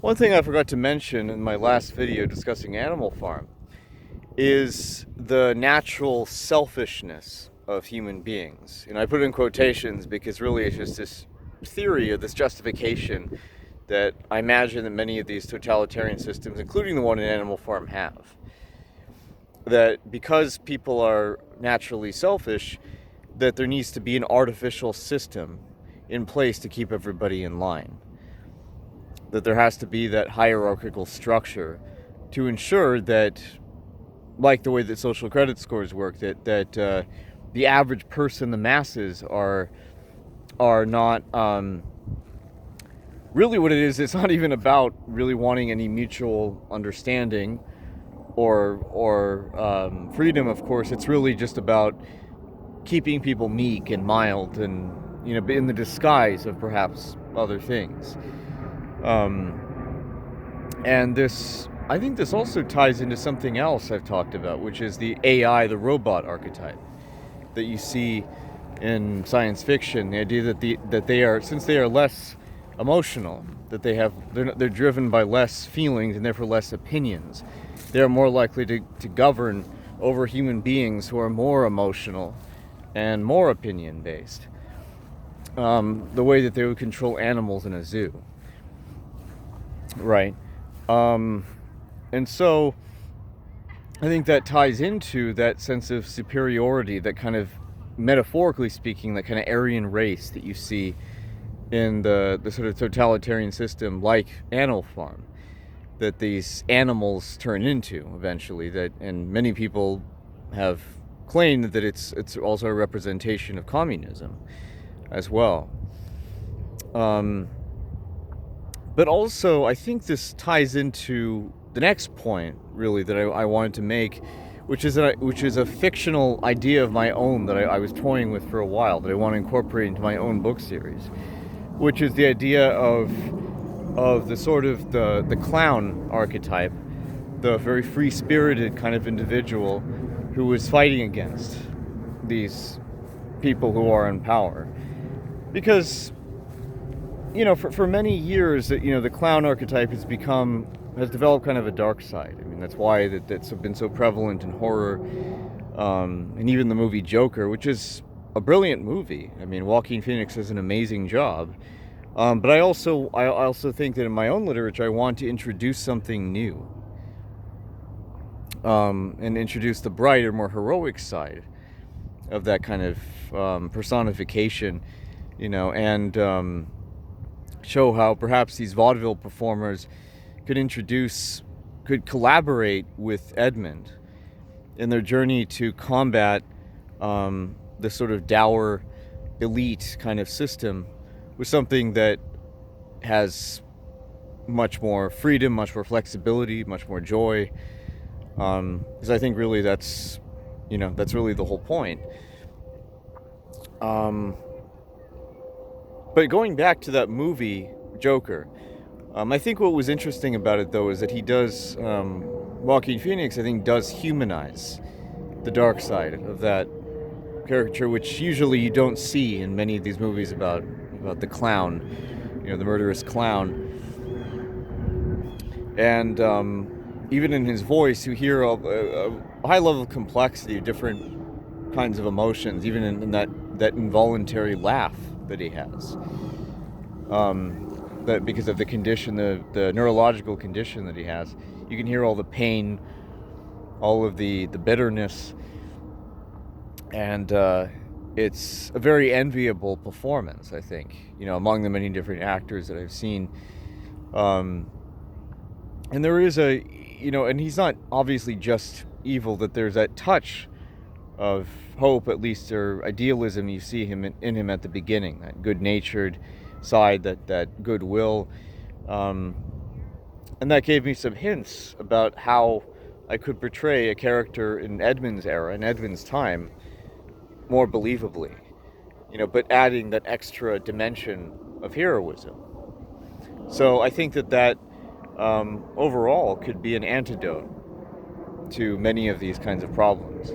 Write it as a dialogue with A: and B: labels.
A: One thing I forgot to mention in my last video discussing Animal Farm is the natural selfishness of human beings. And I put it in quotations because really it's just this theory or this justification that I imagine that many of these totalitarian systems, including the one in Animal Farm, have. That because people are naturally selfish, that there needs to be an artificial system in place to keep everybody in line. That there has to be that hierarchical structure to ensure that, like the way that social credit scores work, that the average person, the masses, are not really what it is. It's not even about really wanting any mutual understanding or freedom. Of course, it's really just about keeping people meek and mild, and in the disguise of perhaps other things. And I think this also ties into something else I've talked about, which is the AI, the robot archetype that you see in science fiction. The idea that they are, since they are less emotional, that they're driven by less feelings and therefore less opinions. They're more likely to govern over human beings who are more emotional and more opinion based. The way that they would control animals in a zoo. Right. And so I think that ties into that sense of superiority, that kind of, metaphorically speaking, that kind of Aryan race that you see in the sort of totalitarian system like Animal Farm, that these animals turn into eventually, and many people have claimed that it's also a representation of communism as well. But also, I think this ties into the next point, really, that I wanted to make, which is a fictional idea of my own that I was toying with for a while, that I want to incorporate into my own book series, which is the idea of the sort of the clown archetype, the very free-spirited kind of individual who is fighting against these people who are in power. Because for many years, the clown archetype has developed kind of a dark side. I mean, that's why that's been so prevalent in horror, and even the movie Joker, which is a brilliant movie. I mean, Joaquin Phoenix does an amazing job. But I also think that in my own literature, I want to introduce something new, and introduce the brighter, more heroic side of that kind of personification, and show how perhaps these vaudeville performers could collaborate with Edmund in their journey to combat the sort of dour elite kind of system with something that has much more freedom, much more flexibility, much more joy. Because I think really that's really the whole point. But going back to that movie, Joker, I think what was interesting about it, though, is that he does, Joaquin Phoenix, I think, does humanize the dark side of that caricature, which usually you don't see in many of these movies about the clown, the murderous clown. And even in his voice, you hear a high level of complexity of different kinds of emotions, even in that involuntary laugh that he has. That because of the condition, the neurological condition that he has, you can hear all the pain, all of the bitterness, and it's a very enviable performance, I think, among the many different actors that I've seen. And there is and he's not obviously just evil, that there's that touch of hope, at least, or idealism you see in him at the beginning, that good-natured side, that goodwill. And that gave me some hints about how I could portray a character in Edmund's era, in Edmund's time, more believably, but adding that extra dimension of heroism. So I think that overall could be an antidote to many of these kinds of problems.